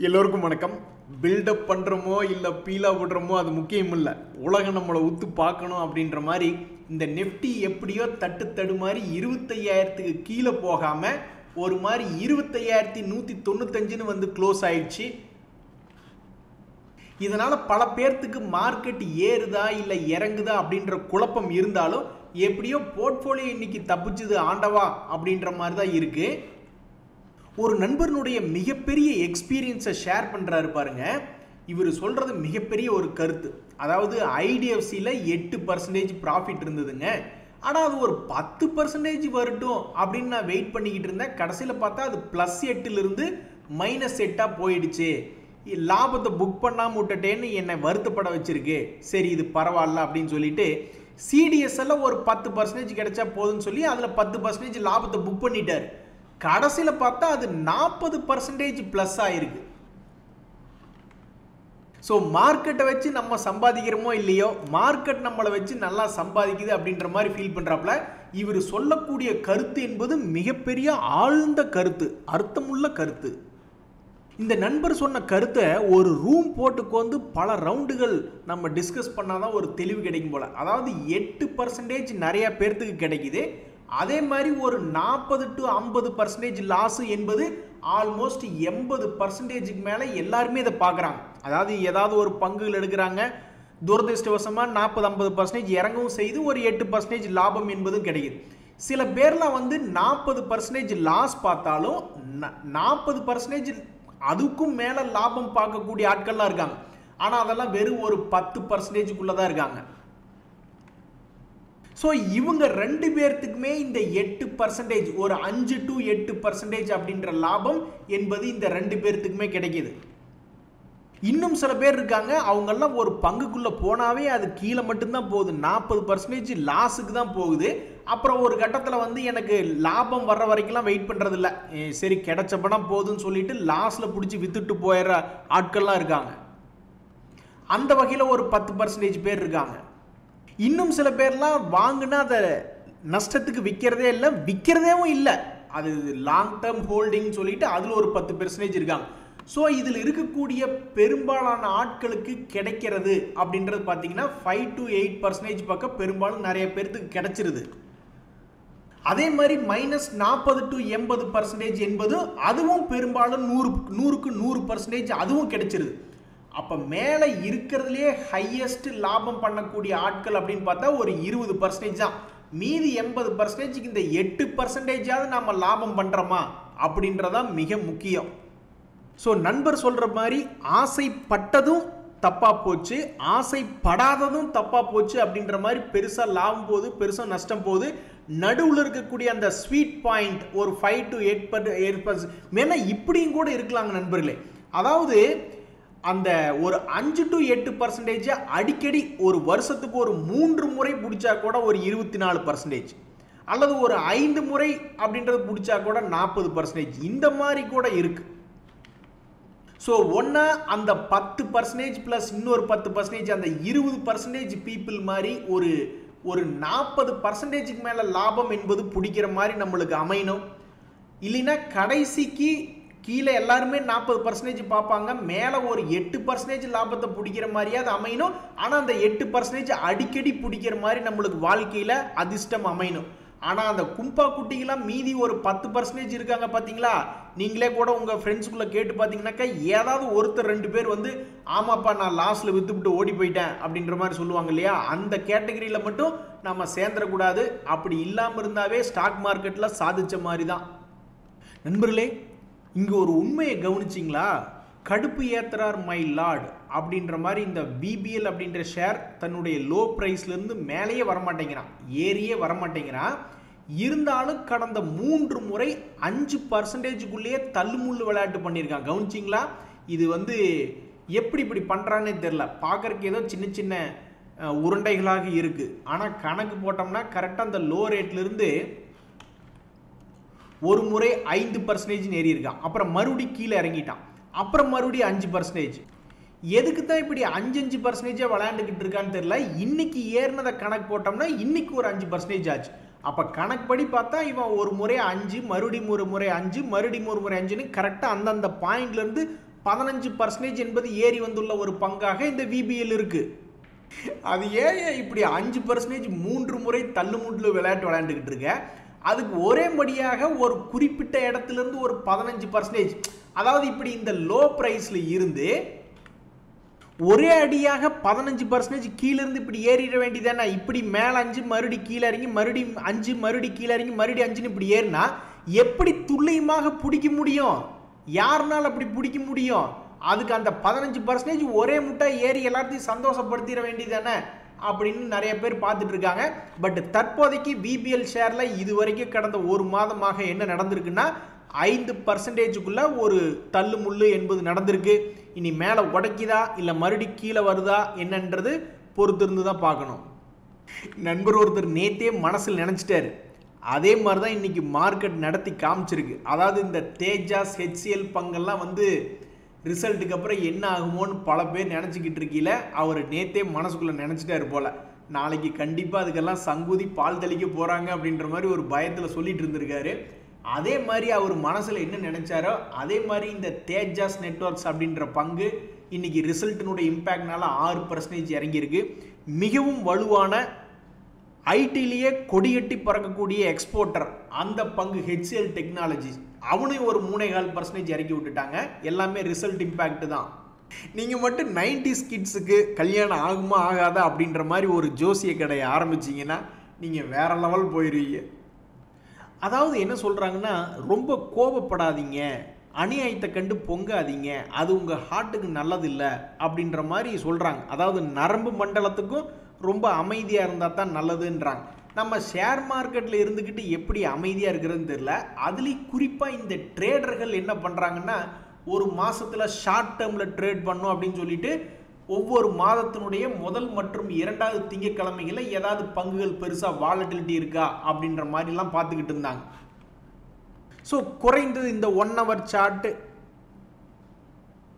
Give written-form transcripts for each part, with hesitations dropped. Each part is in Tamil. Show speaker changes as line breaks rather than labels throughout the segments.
எல்லோருக்கும் வணக்கம். பில்டப் பண்ணுறோமோ இல்லை பீலா விடுறோமோ அது முக்கியம் இல்லை. உலகம் நம்மளை உத்து பார்க்கணும் அப்படின்ற மாதிரி இந்த நெஃப்டி எப்படியோ தடுமாறி 25,000க்கு கீழே போகாமல் ஒரு மாதிரி 25,195ன்னு வந்து க்ளோஸ் ஆயிடுச்சு. இதனால் பல பேர்த்துக்கு மார்க்கெட் ஏறுதா இல்லை இறங்குதா அப்படின்ற குழப்பம் இருந்தாலும் எப்படியோ போர்ட்ஃபோலியோ இன்னைக்கு தப்பிச்சுது ஆண்டவா அப்படின்ற மாதிரி தான் இருக்குது. ஒரு நண்பர்களுடைய மிகப்பெரிய எக்ஸ்பீரியன்ஸை ஷேர் பண்ணுறாரு பாருங்க. இவர் சொல்கிறது மிகப்பெரிய ஒரு கருத்து. அதாவது ஐடிஎஃப்சியில் 8% ப்ராஃபிட் இருந்ததுங்க. ஆனால் அது ஒரு 10% வரட்டும் அப்படின்னு நான் வெயிட் பண்ணிக்கிட்டு இருந்தேன். கடைசியில் பார்த்தா அது +8லிருந்து -8 போயிடுச்சு. லாபத்தை புக் பண்ணாமல் விட்டுட்டேன்னு என்னை வருத்தப்பட வச்சிருக்கு. சரி இது பரவாயில்ல அப்படின்னு சொல்லிட்டு சிடிஎஸ்எல்ல ஒரு 10% கிடைச்சா போதுன்னு சொல்லி அதில் 10% லாபத்தை புக் பண்ணிட்டார். கடைசியில் பார்த்தா அது 40% ப்ளஸ் ஆயிருக்கு. ஸோ மார்க்கெட்டை வச்சு நம்ம சம்பாதிக்கிறோமோ இல்லையோ, மார்க்கெட் நம்மளை வச்சு நல்லா சம்பாதிக்குது அப்படின்ற மாதிரி ஃபீல் பண்ணுறாப்புல. இவர் சொல்லக்கூடிய கருத்து என்பது மிகப்பெரிய ஆழ்ந்த கருத்து, அர்த்தமுள்ள கருத்து. இந்த நண்பர் சொன்ன கருத்தை ஒரு ரூம் போட்டுக்கொண்டு பல ரவுண்டுகள் நம்ம டிஸ்கஸ் பண்ணாதான் ஒரு தெளிவு கிடைக்கும் போல. அதாவது 8% நிறைய பேர்த்துக்கு கிடைக்குது. அதே மாதிரி ஒரு 40 to 50% லாஸ் என்பது ஆல்மோஸ்ட் 80%க்கு மேலே எல்லாருமே இதை பார்க்குறாங்க. அதாவது ஏதாவது ஒரு பங்குகள் எடுக்கிறாங்க, துரதிருஷ்டவசமாக 40-50% இறங்கவும் செய்து ஒரு 8% லாபம் என்பதும் கிடைக்குது. சில பேர்லாம் வந்து 40% லாஸ் பார்த்தாலும் 40% அதுக்கும் மேலே லாபம் பார்க்கக்கூடிய ஆட்கள்லாம் இருக்காங்க. ஆனால் அதெல்லாம் வெறும் ஒரு 10%க்குள்ளே தான் இருக்காங்க. ஸோ இவங்க 2 பேர்த்துக்குமே இந்த 8%, ஒரு 5 to 8% அப்படின்ற லாபம் என்பது இந்த 2 பேர்த்துக்குமே கிடைக்கிது. இன்னும் சில பேர் இருக்காங்க, அவங்கெல்லாம் ஒரு பங்குக்குள்ளே போனாவே அது கீழே மட்டும்தான் போகுது, 40% லாஸுக்கு தான் போகுது. அப்புறம் ஒரு கட்டத்தில் வந்து எனக்கு லாபம் வர்ற வரைக்கும்லாம் வெயிட் பண்ணுறதில்ல, சரி கிடைச்ச படம் போகுதுன்னு சொல்லிட்டு லாஸில் பிடிச்சி வித்துட்டு போயிடுற ஆட்கள்லாம் இருக்காங்க. அந்த வகையில் ஒரு 10% பேர் இருக்காங்க. இன்னும் சில பேர்லாம் வாங்கினா அதை நஷ்டத்துக்கு விற்கிறதே இல்லை, விற்கிறதேவும் இல்லை, அது லாங் டேர்ம் ஹோல்டிங் சொல்லிட்டு அதில் ஒரு 10% இருக்காங்க. ஸோ இதில் இருக்கக்கூடிய பெரும்பாலான ஆட்களுக்கு கிடைக்கிறது அப்படின்றது பார்த்தீங்கன்னா 5 to 8% பக்கம் பெரும்பாலும் நிறைய பேர்த்துக்கு கிடைச்சிருது. அதே மாதிரி -40 to 80% என்பது அதுவும் பெரும்பாலும் 100க்கு 100% அதுவும் கிடைச்சிருது. அப்போ மேலே இருக்கிறதுலே ஹையஸ்ட் லாபம் பண்ணக்கூடிய ஆட்கள் அப்படின்னு பார்த்தா ஒரு 20% தான். மீதி 80%க்கு இந்த 8%ஆவது நம்ம லாபம் பண்ணுறோமா அப்படின்றதான் மிக முக்கியம். ஸோ நண்பர் சொல்கிற மாதிரி ஆசைப்பட்டதும் தப்பாக போச்சு, ஆசைப்படாததும் தப்பாக போச்சு அப்படின்ற மாதிரி பெருசாக லாபம் போகுது, பெருசாக நஷ்டம் போகுது. நடுவில் இருக்கக்கூடிய அந்த ஸ்வீட் பாயிண்ட் ஒரு 5 to 8% வேணா இப்படியும் கூட இருக்கலாங்க நண்பர்களே. அதாவது அந்த ஒரு 5 to 8% அடிக்கடி ஒரு வருஷத்துக்கு ஒரு 3 முறை பிடிச்சா கூட ஒரு 24%, அல்லது ஒரு 5 முறை அப்படின்றது பிடிச்சா கூட 40%, இந்த மாதிரி கூட இருக்கு. ஸோ ஒன்னா அந்த 10% பிளஸ் இன்னொரு 10%, அந்த 20% பீப்புள் மாதிரி ஒரு 40%க்கு மேலே லாபம் என்பது பிடிக்கிற மாதிரி நம்மளுக்கு அமையணும். இல்லைன்னா கடைசிக்கு கீழே எல்லாருமே 40% பார்ப்பாங்க, மேலே ஒரு 8% லாபத்தை பிடிக்கிற மாதிரியே அது அமையணும். ஆனால் அந்த 8% அடிக்கடி பிடிக்கிற மாதிரி நம்மளுக்கு வாழ்க்கையில் அதிர்ஷ்டம் அமையணும். ஆனால் அந்த கும்பா குட்டிகளாம் மீதி ஒரு 10% இருக்காங்க பார்த்தீங்களா, நீங்களே கூட உங்கள் ஃப்ரெண்ட்ஸுக்குள்ளே கேட்டு பார்த்தீங்கன்னாக்கா ஏதாவது ஒருத்தர் 2 பேர் வந்து ஆமாப்பா நான் லாஸ்ட்டில் விற்றுவிட்டு ஓடி போயிட்டேன் அப்படின்ற மாதிரி சொல்லுவாங்க இல்லையா. அந்த கேட்டகரியில் மட்டும் நம்ம சேர்ந்துடக்கூடாது. அப்படி இல்லாமல் இருந்தாவே ஸ்டாக் மார்க்கெட்டில் சாதித்த மாதிரி தான். நண்பர்களே, இங்கே ஒரு உண்மையை கவனிச்சிங்களா? கடுப்பு ஏத்துறார் மை லார்ட் அப்படின்ற மாதிரி இந்த பிபிஎல் அப்படின்ற ஷேர் தன்னுடைய லோ ப்ரைஸ்லேருந்து மேலேயே வரமாட்டேங்கிறான், ஏறியே வரமாட்டேங்கிறான். இருந்தாலும் கடந்த 3 முறை 5%க்குள்ளேயே தள்ளுமுள்ளு விளையாட்டு பண்ணியிருக்கான். கவனிச்சிங்களா? இது வந்து எப்படி இப்படி பண்ணுறான்னே தெரில. பார்க்குறக்கு ஏதோ சின்ன சின்ன உருண்டைகளாக இருக்குது. ஆனால் கணக்கு போட்டோம்னா கரெக்டாக அந்த லோ ரேட்லேருந்து ஒரு முறை 5% ஏறி இருக்கான், அப்புறம் மறுபடி கீழே இறங்கிட்டான், அப்புறம் மறுபடியும் 5%. எதுக்கு தான் இப்படி 5% விளையாண்டுக்கிட்டு இருக்கான்னு தெரியல. இன்னைக்கு ஏறினதை கணக்கு போட்டோம்னா இன்னைக்கு ஒரு 5% ஆச்சு. அப்போ கணக்குப்படி பார்த்தா இவன் ஒரு முறை 5, மறுபடியும் ஒரு முறை 5, மறுபடியும் ஒரு முறை 5ன்னு கரெக்டாக அந்தந்த பாயிண்ட்லேருந்து 15% என்பது ஏறி வந்துள்ள ஒரு பங்காக இந்த VBL இருக்கு. அது ஏன் இப்படி 5% 3 முறை தள்ளுமுள்ளு விளையாட்டு விளையாண்டுக்கிட்டு இருக்க? அதுக்கு ஒரேபடியாக ஒரு குறிப்பிட்ட இடத்துல இருந்து ஒரு 15%, அதாவது இப்படி இந்த லோ பிரைஸ்ல இருந்து ஒரே அடியாக 15% கீழே இருந்து இப்படி ஏறிட வேண்டியதானே. இப்படி மேல 5 மறுபடி கீழே இறங்கி மறுபடியும் 5 மறுபடி கீழே இறங்கி மறுபடியும் 5 இப்படி ஏறினா எப்படி துல்லியமாக பிடிக்க முடியும்? யாருனால அப்படி பிடிக்க முடியும்? அதுக்கு அந்த 15% ஒரே முட்டை ஏறி எல்லாத்தையும் சந்தோஷப்படுத்திட வேண்டியதானே அப்படின்னு நிறைய பேர் பார்த்துட்டு இருக்காங்க. பட் தற்போதைக்கு VBL ஷேர்ல இதுவரைக்கும் கடந்த ஒரு மாதமாக என்ன நடந்திருக்குன்னா 5%க்குள்ள ஒரு தள்ளு முள்ளு என்பது நடந்திருக்கு. இனி மேலே உடைக்குதா இல்லை மறுபடி கீழே வருதா என்னன்றது பொறுத்திருந்து தான் பார்க்கணும். நண்பர் ஒருத்தர் நேத்தே மனசில் நினச்சிட்டாரு, அதே மாதிரி தான் இன்னைக்கு மார்க்கெட் நடத்தி காமிச்சிருக்கு. அதாவது இந்த தேஜாஸ் HCL பங்கெல்லாம் வந்து ரிசல்ட்டுக்கு அப்புறம் என்ன ஆகுமோன்னு பல பேர் நினச்சிக்கிட்டு இருக்கீல, அவர் நேத்தே மனசுக்குள்ளே நினச்சிட்டாரு போல, நாளைக்கு கண்டிப்பாக அதுக்கெல்லாம் சங்குதி பால் தெளிக்க போகிறாங்க அப்படின்ற மாதிரி ஒரு பயத்தில் சொல்லிட்டு இருந்திருக்காரு. அதே மாதிரி அவர் மனசில் என்ன நினைச்சாரோ அதே மாதிரி இந்த தேஜாஸ் நெட்வொர்க்ஸ் அப்படின்ற பங்கு இன்னைக்கு ரிசல்ட்டினுடைய இம்பேக்ட்னால 6% இறங்கியிருக்கு. மிகவும் வலுவான ஐடிலேயே கொடியட்டி பறக்கக்கூடிய எக்ஸ்போர்ட்டர் அந்த பங்கு HCL டெக்னாலஜிஸ், அவனையும் ஒரு 3.25% இறக்கி விட்டுட்டாங்க. எல்லாமே ரிசல்ட் இம்பேக்ட் தான். நீங்கள் மட்டும் 90s கிட்ஸுக்கு கல்யாணம் ஆகுமா ஆகாதா அப்படின்ற மாதிரி ஒரு ஜோசிய கடையை ஆரம்பிச்சிங்கன்னா நீங்கள் வேற லெவல் போயிடுவீங்க. அதாவது என்ன சொல்கிறாங்கன்னா, ரொம்ப கோபப்படாதீங்க, அநியாயத்தை கண்டு பொங்காதீங்க, அது உங்கள் ஹார்ட்டுக்கு நல்லதில்லை அப்படின்ற மாதிரி சொல்கிறாங்க. அதாவது நரம்பு மண்டலத்துக்கும் ரொம்ப அமைதியாக இருந்தால் தான் நல்லதுன்றாங்க. நம்ம ஷேர் மார்க்கெட்டில் இருந்துக்கிட்டு எப்படி அமைதியாக இருக்கிறதுன்னு தெரியல. அதுலேயும் குறிப்பாக இந்த ட்ரேடர்கள் என்ன பண்ணுறாங்கன்னா, ஒரு மாதத்தில் ஷார்ட் டேர்மில் ட்ரேட் பண்ணும் அப்படின்னு சொல்லிட்டு ஒவ்வொரு மாதத்தினுடைய முதல் மற்றும் 2வது திங்கட்கிழமைகளில் ஏதாவது பங்குகள் பெருசாக வாலட்டிலிட்டி இருக்கா அப்படின்ற மாதிரிலாம் பார்த்துக்கிட்டு இருந்தாங்க. ஸோ குறைந்தது இந்த 1 hour சார்ட்டு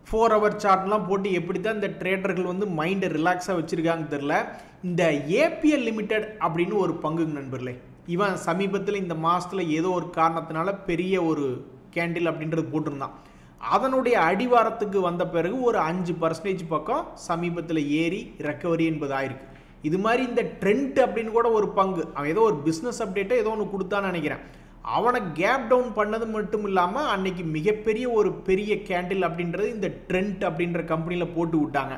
4 hour சார்ட்லாம் போட்டு எப்படி தான் இந்த ட்ரேடர்கள் வந்து மைண்டை ரிலாக்ஸாக வச்சுருக்காங்கன்னு தெரில. இந்த APL லிமிடெட் அப்படின்னு ஒரு பங்குங்க நண்பர்களே, இவன் சமீபத்தில் இந்த மாதத்தில் ஏதோ ஒரு காரணத்தினால பெரிய ஒரு கேண்டில் அப்படின்றது போட்டிருந்தான். அதனுடைய அடிவாரத்துக்கு வந்த பிறகு ஒரு 5% பக்கம் சமீபத்தில் ஏறி ரெக்கவரி என்பது ஆயிருக்கு. இது மாதிரி இந்த ட்ரெண்ட் அப்படின்னு கூட ஒரு பங்கு, அவன் ஏதோ ஒரு பிஸ்னஸ் அப்டேட்டை ஏதோ ஒன்று கொடுத்தான்னு நினைக்கிறேன். அவனை கேப் டவுன் பண்ணது மட்டும் இல்லாமல் அன்னைக்கு மிகப்பெரிய ஒரு பெரிய கேண்டில் அப்படின்றது இந்த ட்ரெண்ட் அப்படின்ற கம்பெனியில் போட்டு விட்டாங்க.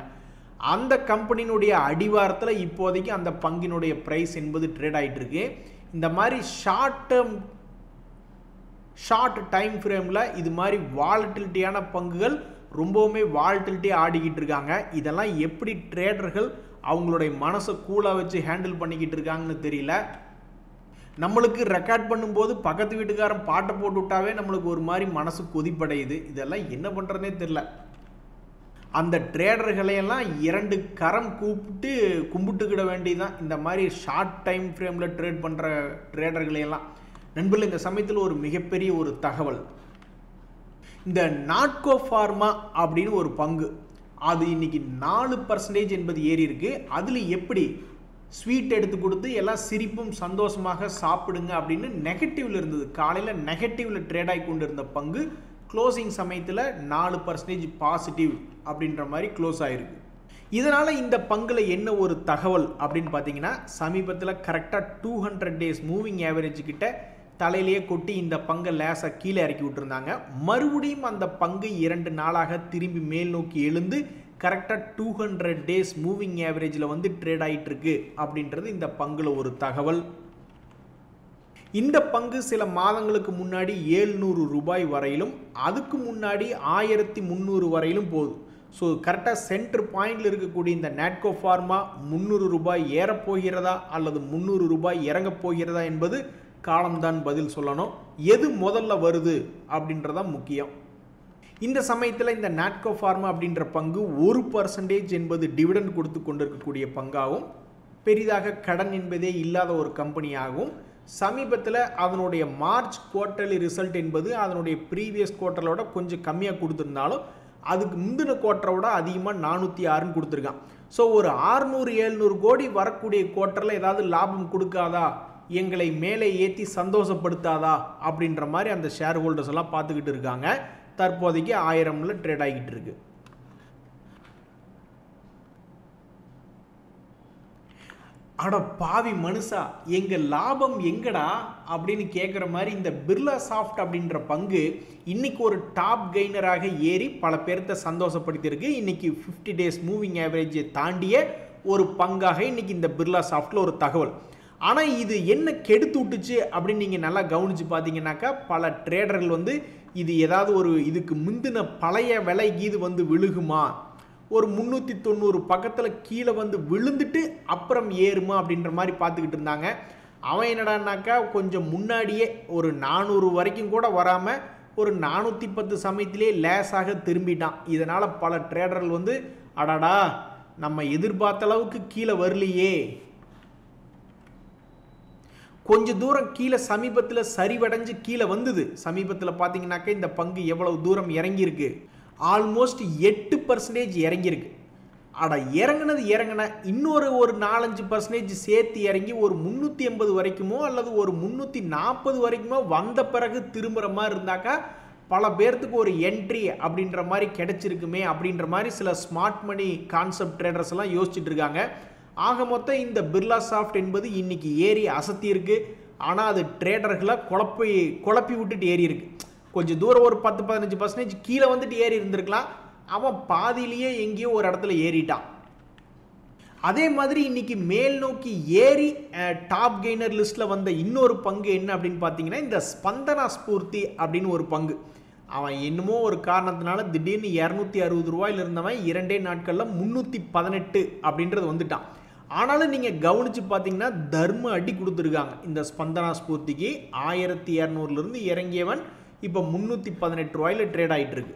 அந்த கம்பெனியினுடைய அடிவாரத்தில் இப்போதைக்கு அந்த பங்கினுடைய ப்ரைஸ் என்பது ட்ரேட் ஆகிட்டு இருக்கு. இந்த மாதிரி ஷார்ட் டைம் ஃப்ரேமில் இது மாதிரி வாலட்டிலிட்டியான பங்குகள் ரொம்பவுமே வாலட்டிலிட்டி ஆடிக்கிட்டு இருக்காங்க. இதெல்லாம் எப்படி ட்ரேடர்கள் அவங்களுடைய மனசை கூலாக வச்சு ஹேண்டில் பண்ணிக்கிட்டு இருக்காங்கன்னு தெரியல. நம்மளுக்கு ரெக்கார்ட் பண்ணும்போது பக்கத்து வீட்டுக்காரன் பாட்டை போட்டு விட்டாவே நம்மளுக்கு ஒரு மாதிரி மனசு கொதிப்படையுது. இதெல்லாம் என்ன பண்ணுறதுனே தெரியல. அந்த ட்ரேடர்களையெல்லாம் 2 கரம் கூப்பிட்டு கும்பிட்டுக்கிட வேண்டியதுதான், இந்த மாதிரி ஷார்ட் டைம் ஃப்ரேமில் ட்ரேட் பண்ணுற ட்ரேடர்களையெல்லாம். நண்பர்கள், இந்த சமயத்தில் ஒரு மிகப்பெரிய ஒரு தகவல், இந்த நாட்கோ ஃபார்மா அப்படின்னு ஒரு பங்கு, அது இன்னைக்கு 4% என்பது ஏறி இருக்கு. அதில் எப்படி ஸ்வீட் எடுத்து கொடுத்து எல்லாம் சிரிப்பும் சந்தோஷமாக சாப்பிடுங்க அப்படின்னு நெகட்டிவ்ல இருந்தது. காலையில் நெகட்டிவ்ல ட்ரேட் ஆகி கொண்டு இருந்த பங்கு க்ளோசிங் சமயத்தில் 4% பாசிட்டிவ் அப்படின்ற மாதிரி க்ளோஸ் ஆகிருக்கு. இதனால் இந்த பங்கில் என்ன ஒரு தகவல் அப்படின்னு பார்த்தீங்கன்னா, சமீபத்தில் கரெக்டாக 200 days மூவிங் ஆவரேஜ் கிட்ட தலையிலேயே கொட்டி இந்த பங்கை லேசாக கீழே இறக்கி விட்டுருந்தாங்க. மறுபடியும் அந்த பங்கு 2 நாளாக திரும்பி மேல் நோக்கி எழுந்து கரெக்டாக 200 days மூவிங் ஆவரேஜில் வந்து ட்ரேட் ஆகிட்டு இருக்கு அப்படின்றது இந்த பங்கில் ஒரு தகவல். இந்த பங்கு சில மாதங்களுக்கு முன்னாடி 700 ரூபாய் வரையிலும், அதுக்கு முன்னாடி 1300 வரையிலும் போகுது. ஸோ கரெக்டாக சென்டர் பாயிண்டில் இருக்கக்கூடிய இந்த நாட்கோ ஃபார்மா 300 ரூபாய் ஏறப்போகிறதா அல்லது 300 ரூபாய் இறங்கப் போகிறதா என்பது காலம்தான் பதில் சொல்லணும். எது முதல்ல வருது அப்படின்றதான் முக்கியம். இந்த சமயத்தில் இந்த நாட்கோ ஃபார்மா அப்படின்ற பங்கு 1% என்பது டிவிடெண்ட் கொடுத்து கொண்டிருக்கக்கூடிய பங்காகவும், பெரிதாக கடன் என்பதே இல்லாத ஒரு கம்பெனியாகவும், சமீபத்தில் அதனுடைய மார்ச் குவார்ட்டர்லி ரிசல்ட் என்பது அதனுடைய ப்ரீவியஸ் குவார்ட்டரோட கொஞ்சம் கம்மியாக கொடுத்துருந்தாலும் அதுக்கு முந்தின குவார்ட்டரோட அதிகமாக 406 கொடுத்துருக்கான். ஸோ ஒரு 600-700 கோடி வரக்கூடிய குவார்ட்டரில் ஏதாவது லாபம் கொடுக்காதா, எங்களை மேலே ஏற்றி சந்தோஷப்படுத்தாதா அப்படின்ற மாதிரி அந்த ஷேர் ஹோல்டர்ஸ் எல்லாம் பார்த்துக்கிட்டு இருக்காங்க. தற்போதைக்கு 1000ல ட்ரேட் ஆகிட்டு இருக்கு. அட பாவி மனுஷா, எங்க லாபம் எங்கடா அப்படின்னு கேட்குற மாதிரி இந்த பிர்லா சாஃப்ட் அப்படின்ற பங்கு இன்னைக்கு ஒரு டாப் கெய்னராக ஏறி பல பேர்த்த சந்தோஷப்படுத்தியிருக்கு. இன்னைக்கு 50 டேஸ் மூவிங் ஆவரேஜை தாண்டிய ஒரு பங்காக இன்னைக்கு இந்த பிர்லா சாஃப்ட்ல ஒரு தகவல். ஆனால் இது என்ன கெடுத்து விட்டுச்சு அப்படின்னு நீங்கள் நல்லா கவனித்து பார்த்தீங்கன்னாக்கா, பல ட்ரேடர்கள் வந்து இது ஏதாவது ஒரு இதுக்கு முந்தின பழைய விலை இது வந்து விழுகுமா, ஒரு 390 பக்கத்தில் கீழே வந்து விழுந்துட்டு அப்புறம் ஏறுமா அப்படின்ற மாதிரி பார்த்துக்கிட்டு இருந்தாங்க. அவன் என்னடான்னாக்கா கொஞ்சம் முன்னாடியே ஒரு 400 வரைக்கும் கூட வராமல் ஒரு 410 சமயத்திலே லேஸாக திரும்பிட்டான். இதனால் பல ட்ரேடர்கள் வந்து அடாடா நம்ம எதிர்பார்த்த அளவுக்கு கீழே வரலையே, கொஞ்சம் தூரம் கீழே சமீபத்தில் சரிவடைஞ்சு கீழே வந்தது. சமீபத்தில் பார்த்தீங்கன்னாக்கா இந்த பங்கு எவ்வளவு தூரம் இறங்கியிருக்கு, ஆல்மோஸ்ட் 8% இறங்கியிருக்கு. அட இறங்கின இன்னொரு 4-5% சேர்த்து இறங்கி ஒரு 380 வரைக்குமோ அல்லது ஒரு 340 வரைக்குமோ வந்த பிறகு திரும்புகிற மாதிரி இருந்தாக்கா பல பேர்த்துக்கு ஒரு என்ட்ரி அப்படின்ற மாதிரி கிடைச்சிருக்குமே அப்படின்ற மாதிரி சில ஸ்மார்ட் மணி கான்செப்ட் ட்ரேடர்ஸ் எல்லாம் யோசிச்சுட்டு இருக்காங்க. ஆக மொத்தம் இந்த பிர்லா சாஃப்ட் என்பது இன்னைக்கு ஏறி அசத்தி இருக்கு. ஆனால் அது ட்ரேடர்களை குழப்பி விட்டுட்டு ஏறி இருக்கு. கொஞ்சம் தூரம் ஒரு 10-15% கீழே வந்துட்டு ஏறி இருந்திருக்கலாம், அவன் பாதியிலேயே எங்கேயோ ஒரு இடத்துல ஏறிட்டான். அதே மாதிரி இன்னைக்கு மேல் நோக்கி ஏறி டாப் கெய்னர் லிஸ்ட்டில் வந்த இன்னொரு பங்கு என்ன அப்படின்னு பார்த்தீங்கன்னா, இந்த ஸ்பந்தனா ஸ்பூர்த்தி அப்படின்னு ஒரு பங்கு. அவன் என்னமோ ஒரு காரணத்தினால திடீர்னு 260 ரூபாயில் இருந்தவன் 2 நாட்களில் 318 அப்படின்றது வந்துட்டான். ஆனாலும் நீங்கள் கவனித்து பார்த்தீங்கன்னா தர்ம அடி கொடுத்துருக்காங்க. இந்த ஸ்பந்தனா ஸ்பூர்த்திக்கு 1200லேருந்து இறங்கியவன் இப்போ 318 ரூபாயில் ட்ரேட் ஆகிட்டு இருக்கு.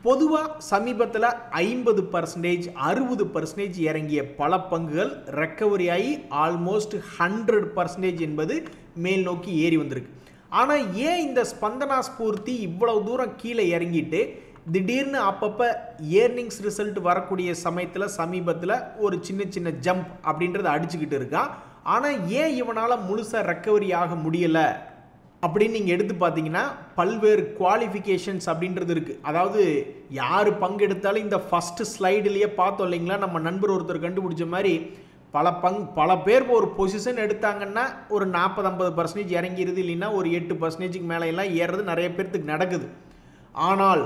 பொதுவாக சமீபத்தில் 50%, 60% இறங்கிய பல பங்குகள் ரெக்கவரி ஆகி ஆல்மோஸ்ட் 100% என்பது மேல் நோக்கி ஏறி வந்திருக்கு. ஆனால் ஏன் இந்த ஸ்பந்தனா ஸ்பூர்த்தி இவ்வளவு தூரம் கீழே இறங்கிட்டு திடீர்னு அப்பப்போ ஏர்னிங்ஸ் ரிசல்ட் வரக்கூடிய சமயத்தில் சமீபத்தில் ஒரு சின்ன ஜம்ப் அப்படின்றத அடிச்சுக்கிட்டு இருக்கான். ஆனால் ஏன் இவனால் முழுசாக ரெக்கவரி ஆக முடியலை அப்படின்னு நீங்கள் எடுத்து பார்த்தீங்கன்னா பல்வேறு குவாலிஃபிகேஷன்ஸ் அப்படின்றது இருக்குது. அதாவது யார் பங்கெடுத்தாலும் இந்த ஃபஸ்ட்டு ஸ்லைடுலேயே பார்த்தோம் இல்லைங்களா, நம்ம நண்பர் ஒருத்தர் கண்டுபிடிச்ச மாதிரி பல பேர் ஒரு பொசிஷன் எடுத்தாங்கன்னா ஒரு 40-50% இறங்கிடுது, இல்லைன்னா ஒரு 8%க்கு மேலே எல்லாம் ஏறுறது நிறைய பேர்த்துக்கு நடக்குது. ஆனால்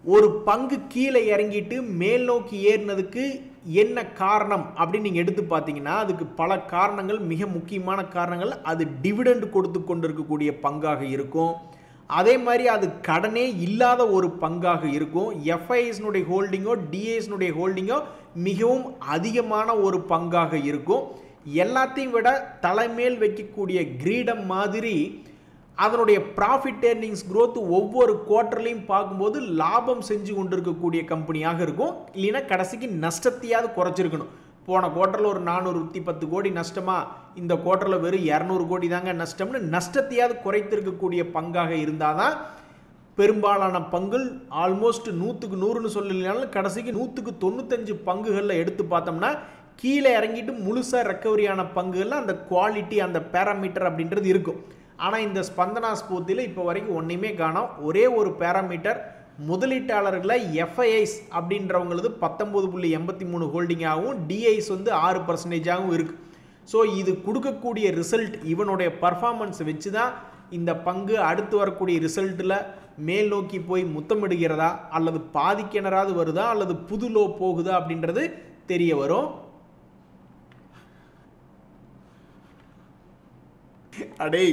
ஒரு பங்கு கீழே இறங்கிட்டு மேல் நோக்கி ஏறினதுக்கு என்ன காரணம் அப்படின்னு நீங்கள் எடுத்து பார்த்தீங்கன்னா அதுக்கு பல காரணங்கள், மிக முக்கியமான காரணங்கள். அது டிவிடெண்ட் கொடுத்து கொண்டிருக்கக்கூடிய பங்காக இருக்கும். அதே மாதிரி அது கடனே இல்லாத ஒரு பங்காக இருக்கும். எஃப்ஐஎஸ்னுடைய ஹோல்டிங்கோ டிஐஎஸ்னுடைய ஹோல்டிங்கோ மிகவும் அதிகமான ஒரு பங்காக இருக்கும். எல்லாத்தையும் விட தலைமேல் வைக்கக்கூடிய கிரீடம் மாதிரி அதனுடைய ப்ராஃபிட் ஏர்னிங்ஸ் growth ஒவ்வொரு குவார்ட்டர்லையும் பார்க்கும்போது லாபம் செஞ்சு கொண்டிருக்கக்கூடிய கம்பெனியாக இருக்கும். இல்லைன்னா கடைசிக்கு நஷ்டத்தையாவது குறைச்சிருக்கணும். போன குவார்ட்டரில் ஒரு 410 கோடி நஷ்டமா, இந்த குவார்ட்டரில் வெறும் 200 கோடி தாங்க நஷ்டம்னு நஷ்டத்தையாவது குறைத்திருக்கக்கூடிய பங்காக இருந்தால் தான் பெரும்பாலான பங்குகள் ஆல்மோஸ்ட் 100க்கு 100ன்னு சொல்லலைனாலும் கடைசிக்கு 100க்கு 95 பங்குகளில் எடுத்து பார்த்தோம்னா கீழே இறங்கிட்டு முழுசாக ரெக்கவரியான பங்குகளில் அந்த குவாலிட்டி, அந்த பேராமீட்டர் அப்படின்றது இருக்கும். ஆனால் இந்த ஸ்பந்தனா ஸ்பூர்த்தியில் இப்போ வரைக்கும் ஒன்றையுமே காணோம். ஒரே ஒரு பேராமீட்டர், முதலீட்டாளர்களை எஃப்ஐஐஸ் அப்படின்றவங்களது 19.83 ஹோல்டிங்காகவும் டிஐஸ் வந்து 6%ஆகவும் இருக்குது. ஸோ இது கொடுக்கக்கூடிய ரிசல்ட், இவனுடைய பர்ஃபார்மன்ஸை வச்சு தான் இந்த பங்கு அடுத்து வரக்கூடிய ரிசல்ட்டில் மேல் நோக்கி போய் முத்தமிடுகிறதா அல்லது பாதிக்கிணறாவது வருதா அல்லது புது லோ போகுதா அப்படின்றது தெரிய வரும். அடே,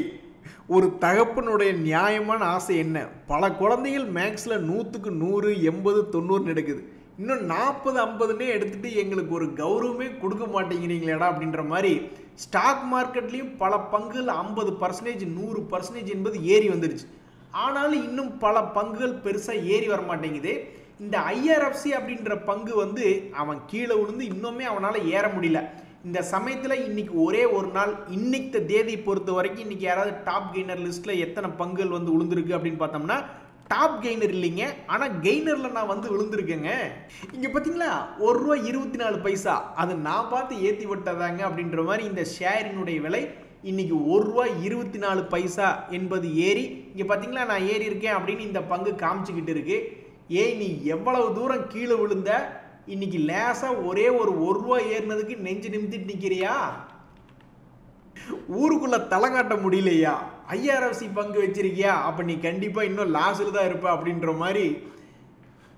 ஒரு தகப்பனுடைய நியாயமான ஆசை என்ன? பல குழந்தைகள் மேக்ஸில் 100க்கு 100, 80, 90 எடுக்குது. இன்னும் 40-50ன்னே எடுத்துகிட்டு எங்களுக்கு ஒரு கௌரவமே கொடுக்க மாட்டேங்கிறீங்களேடா அப்படின்ற மாதிரி ஸ்டாக் மார்க்கெட்லேயும் பல பங்குகள் 50%, 100% என்பது ஏறி வந்துடுச்சு. ஆனாலும் இன்னும் பல பங்குகள் பெருசாக ஏறி வர மாட்டேங்குது. இந்த ஐஆர்எஃப்சி அப்படின்ற பங்கு வந்து அவன் கீழே விழுந்து இன்னுமே அவனால் ஏற முடியல. இந்த சமயத்தில் இன்னைக்கு ஒரே ஒரு நாள், இன்னைக்கு தேதி பொறுத்த வரைக்கும் இன்னைக்கு யாராவது டாப் கெய்னர் லிஸ்ட்டில் எத்தனை பங்குகள் வந்து விழுந்திருக்கு அப்படின்னு பார்த்தோம்னா டாப் கெய்னர் இல்லைங்க, ஆனால் கெய்னரில் நான் வந்து விழுந்திருக்கேங்க. இங்கே பார்த்தீங்களா ₹1.24, அது நான் பார்த்து ஏற்றி விட்டதாங்க அப்படின்ற மாதிரி இந்த ஷேரினுடைய விலை இன்னைக்கு ₹1.24 என்பது ஏறி இங்க பாத்தீங்களா நான் ஏறி இருக்கேன் அப்படின்னு இந்த பங்கு காமிச்சுக்கிட்டு இருக்கு. ஏய் நீ எவ்வளவு தூரம் கீழே விழுந்த, இன்னைக்கு லேசா ஒரே ஒரு ₹1 ஏறினதுக்கு நெஞ்சு நிமித்திட்டு நிக்கிறியா? ஊருக்குள்ள தலை காட்ட முடியலையா? IRFC பங்கு வச்சிருக்கியா? அப்ப நீ கண்டிப்பா இன்னும் லாஸ்ல தான் இருப்ப அப்படின்ற மாதிரி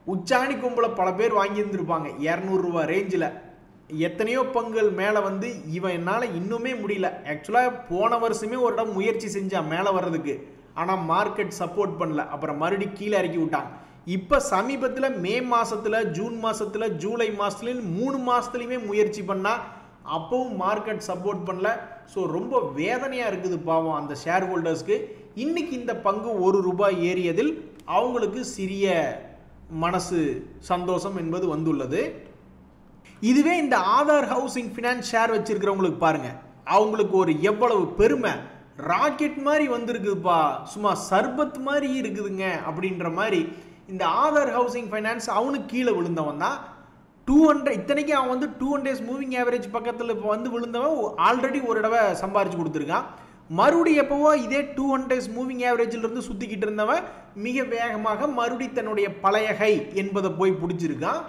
உச்சாணி கும்பல பல பேர் வாங்கி இருந்திருப்பாங்க ₹200 ரேஞ்சில். எத்தனையோ பங்குகள் மேலே வந்து இவன் என்னால் இன்னுமே முடியல. ஆக்சுவலாக போன வருஷமே ஒரு இடம் முயற்சி செஞ்சான் மேலே வர்றதுக்கு, ஆனால் மார்க்கெட் சப்போர்ட் பண்ணல. அப்புறம் மறுபடியும் கீழே இறக்கி விட்டாங்க. இப்போ சமீபத்தில் மே மாதத்தில், ஜூன் மாதத்தில், ஜூலை மாதத்துலேயும் 3 மாதத்துலையுமே முயற்சி பண்ணால் அப்பவும் மார்க்கெட் சப்போர்ட் பண்ணல. ஸோ ரொம்ப வேதனையாக இருக்குது பாவம் அந்த ஷேர் ஹோல்டர்ஸ்க்கு. இன்னைக்கு இந்த பங்கு ₹1 ஏறியதில் அவங்களுக்கு சிறிய மனசு சந்தோஷம் என்பது வந்துள்ளது. இதுவே இந்த ஆதார் ஹவுசிங் ஃபினான்ஸ் ஷேர் வச்சிருக்கிறவங்களுக்கு பாருங்க, அவங்களுக்கு ஒரு எவ்வளவு பெருமை. ராக்கெட் மாதிரி வந்திருக்குதுப்பா, சும்மா சர்பத் மாதிரி இருக்குதுங்க அப்படின்ற மாதிரி. இந்த ஆதார் ஹவுசிங் ஃபைனான்ஸ் அவனுக்கு கீழே விழுந்தவன் தான். 200 இத்தனைக்கு அவன் வந்து 200 days மூவிங் ஆவரேஜ் பக்கத்தில் இப்போ வந்து விழுந்தவன் ஆல்ரெடி ஒரு தடவை சம்பாரிச்சு கொடுத்துருக்கான். மறுபடியும் எப்போவோ இதே 200 days மூவிங் ஆவரேஜில் இருந்து சுற்றிக்கிட்டு இருந்தவன் மிக வேகமாக மறுபடியும் தன்னுடைய பழைய ஹை என்பதை போய் பிடிச்சிருக்கான்.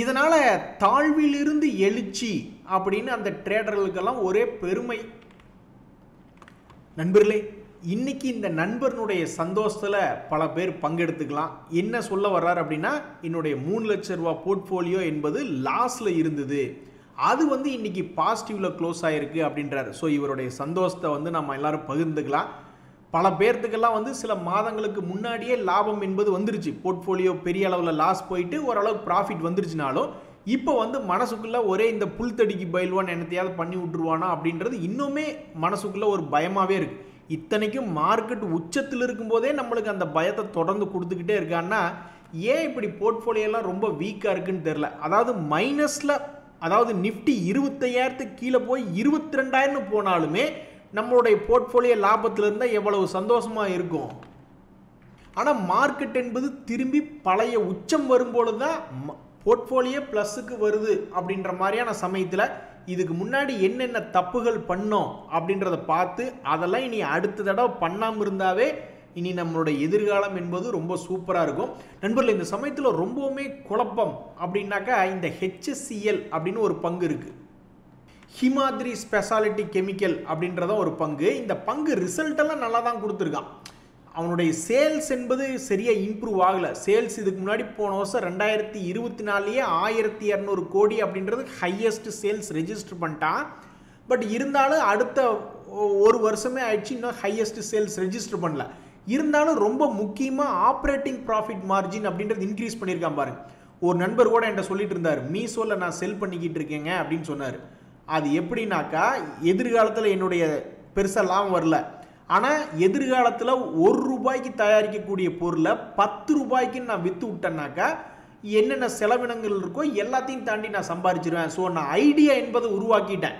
இதனால தாழ்விலிருந்து எழுச்சி அப்படின்னு அந்த ட்ரேடர்களுக்கெல்லாம் ஒரே பெருமை. நண்பர்களே, இன்னைக்கு இந்த நண்பர்களுடைய சந்தோஷத்துல பல பேர் பங்கெடுத்துக்கலாம். என்ன சொல்ல வர்றாரு அப்படின்னா, என்னுடைய ₹3 லட்சம் போர்ட்ஃபோலியோ என்பது லாஸ்ல இருந்தது, அது வந்து இன்னைக்கு பாசிட்டிவ்ல க்ளோஸ் ஆயிருக்கு அப்படின்றாரு. ஸோ இவருடைய சந்தோஷத்தை வந்து நம்ம எல்லாரும் பகிர்ந்துக்கலாம். பல பேர்த்துக்கெல்லாம் வந்து சில மாதங்களுக்கு முன்னாடியே லாபம் என்பது வந்துருச்சு. போர்ட்ஃபோலியோ பெரிய அளவில் லாஸ் போயிட்டு ஓரளவுக்கு ப்ராஃபிட் வந்துருச்சுனாலும் இப்போ வந்து மனசுக்குள்ள ஒரே இந்த புல் தடிக்கு பயில்வான் என்னத்தையாவது பண்ணி விட்டுருவானா அப்படின்றது இன்னுமே மனசுக்குள்ள ஒரு பயமாவே இருக்கு. இத்தனைக்கும் மார்க்கெட் உச்சத்தில் இருக்கும்போதே நம்மளுக்கு அந்த பயத்தை தொடர்ந்து கொடுத்துக்கிட்டே இருக்கான்னா ஏன் இப்படி போர்ட்ஃபோலியோலாம் ரொம்ப வீக்காக இருக்குன்னு தெரில. அதாவது மைனஸில், அதாவது நிஃப்டி 25,000 கீழே போய் 22,000 போனாலுமே நம்மளுடைய போர்ட்ஃபோலியோ லாபத்தில் இருந்தால் எவ்வளவு சந்தோஷமாக இருக்கும். ஆனால் மார்க்கெட் என்பது திரும்பி பழைய உச்சம் வரும்பொழுது தான் போர்ட்ஃபோலியோ ப்ளஸுக்கு வருது அப்படின்ற மாதிரியான சமயத்தில் இதுக்கு முன்னாடி என்னென்ன தப்புகள் பண்ணோம் அப்படின்றத பார்த்து அதெல்லாம் இனி அடுத்த தடவை பண்ணாமல் இருந்தாவே இனி நம்மளுடைய எதிர்காலம் என்பது ரொம்ப சூப்பராக இருக்கும். நண்பர்கள், இந்த சமயத்தில் ரொம்பவுமே குழப்பம் அப்படின்னாக்கா இந்த HSCL அப்படின்னு ஒரு பங்கு இருக்குது, ஹிமாத்ரி ஸ்பெஷாலிட்டி கெமிக்கல் அப்படின்றத ஒரு பங்கு. இந்த பங்கு ரிசல்ட் எல்லாம் நல்லா தான் கொடுத்துருக்கான். அவனுடைய சேல்ஸ் என்பது சரியாக இம்ப்ரூவ் ஆகலை. சேல்ஸ் இதுக்கு முன்னாடி போன வருஷம் 2024 1200 கோடி அப்படின்றது ஹையஸ்ட் சேல்ஸ் ரெஜிஸ்டர் பண்ணிட்டான். பட் இருந்தாலும் அடுத்த ஒரு வருஷமே ஆயிடுச்சு, இன்னும் ஹையஸ்ட் சேல்ஸ் ரெஜிஸ்டர் பண்ணல. இருந்தாலும் ரொம்ப முக்கியமாக ஆப்ரேட்டிங் ப்ராஃபிட் மார்ஜின் அப்படின்றது இன்க்ரீஸ் பண்ணியிருக்கான் பாருங்க. ஒரு நண்பர் கூட என்கிட்ட சொல்லிட்டு இருந்தார், மீஷோவில் நான் செல் பண்ணிக்கிட்டு இருக்கேங்க அப்படின்னு சொன்னார். அது எப்படின்னாக்கா, எதிர்காலத்தில் என்னுடைய பெருசாக லாபம் வரல, ஆனால் எதிர்காலத்தில் ₹1 தயாரிக்கக்கூடிய பொருளை ₹10 நான் விற்று விட்டேன்னாக்கா என்னென்ன செலவினங்கள் இருக்கோ எல்லாத்தையும் தாண்டி நான் சம்பாரிச்சிருவேன். ஸோ நான் ஐடியா என்பதை உருவாக்கிட்டேன்.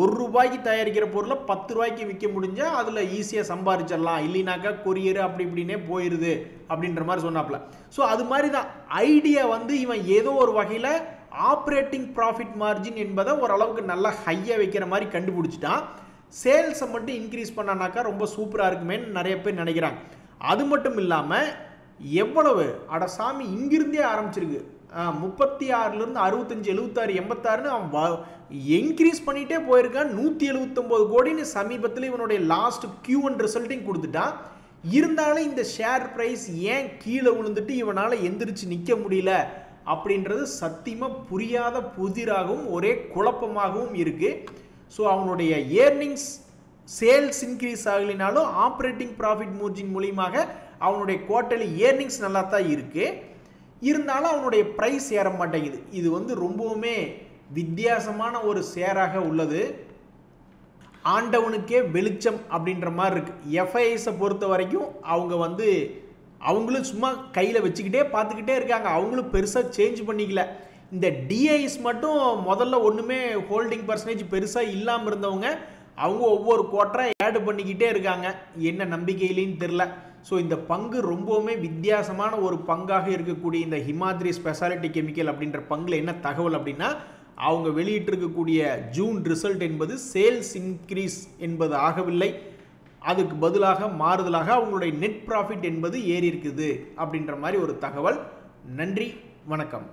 ₹1 தயாரிக்கிற பொருளை ₹10 விற்க முடிஞ்சால் அதில் ஈஸியாக சம்பாரிச்சிடலாம், இல்லைனாக்கா கொரியர் அப்படி இப்படின்னே போயிடுது அப்படின்ற மாதிரி சொன்னாப்ல. ஸோ அது மாதிரி தான் ஐடியா வந்து இவன் ஏதோ ஒரு வகையில் ஆப்ரேட்டிங் ப்ராஃபிட் மார்ஜின் என்பதை ஓரளவுக்கு நல்லா ஹையாக வைக்கிற மாதிரி கண்டுபிடிச்சிட்டான். சேல்ஸை மட்டும் இன்க்ரீஸ் பண்ணானாக்கா ரொம்ப சூப்பராக இருக்குமேன்னு நிறைய பேர் நினைக்கிறாங்க. அது மட்டும் இல்லாமல் எவ்வளவு அடசாமி இங்கிருந்தே ஆரம்பிச்சிருக்கு, 36லேருந்து 65, 76, 86ன்னு அவன் இன்க்ரீஸ் பண்ணிகிட்டே போயிருக்கான். 179 கோடின்னு சமீபத்தில் இவனுடைய லாஸ்ட் Q1 ரிசல்ட்டையும் கொடுத்துட்டான். இருந்தாலும் இந்த ஷேர் ப்ரைஸ் ஏன் கீழே விழுந்துட்டு இவனால் எந்திரிச்சு நிற்க முடியல அப்படின்றது சத்தியமாக புரியாத புதிராகவும் ஒரே குழப்பமாகவும் இருக்குது. ஸோ அவனுடைய ஏர்னிங்ஸ் சேல்ஸ் இன்க்ரீஸ் ஆகலினாலும் ஆப்ரேட்டிங் ப்ராஃபிட் மார்ஜின் மூலியமாக அவனுடைய குவார்ட்டர்லி ஏர்னிங்ஸ் நல்லா தான் இருக்குது. இருந்தாலும் அவனுடைய ப்ரைஸ் ஏற மாட்டேங்குது. இது வந்து ரொம்பவுமே வித்தியாசமான ஒரு ஷேராக உள்ளது. ஆண்டவனுக்கே வெளிச்சம் அப்படின்ற மாதிரி இருக்குது. எஃப்ஐஎஸை பொறுத்த வரைக்கும் அவங்க வந்து அவங்களும் சும்மா கையில் வச்சுக்கிட்டே பார்த்துக்கிட்டே இருக்காங்க, அவங்களும் பெருசாக சேஞ்ச் பண்ணிக்கல. இந்த டிஐஸ் மட்டும் முதல்ல ஒன்றுமே ஹோல்டிங் பர்சன்டேஜ் பெருசாக இல்லாமல் இருந்தவங்க அவங்க ஒவ்வொரு குவார்ட்டராக ஆட் பண்ணிக்கிட்டே இருக்காங்க, என்ன நம்பிக்கையிலேன்னு தெரில. ஸோ இந்த பங்கு ரொம்பவுமே வித்தியாசமான ஒரு பங்காக இருக்கக்கூடிய இந்த ஹிமாத்ரி ஸ்பெஷாலிட்டி கெமிக்கல் அப்படின்ற பங்கில் என்ன தகவல் அப்படின்னா, அவங்க வெளியிட்டிருக்கக்கூடிய ஜூன் ரிசல்ட் என்பது சேல்ஸ் இன்க்ரீஸ் என்பது ஆகவில்லை. அதுக்கு பதிலாக மாறுதலாக அவங்களுடைய நெட் ப்ராஃபிட் என்பது ஏறி இருக்குது அப்படின்ற மாதிரி ஒரு தகவல். நன்றி, வணக்கம்.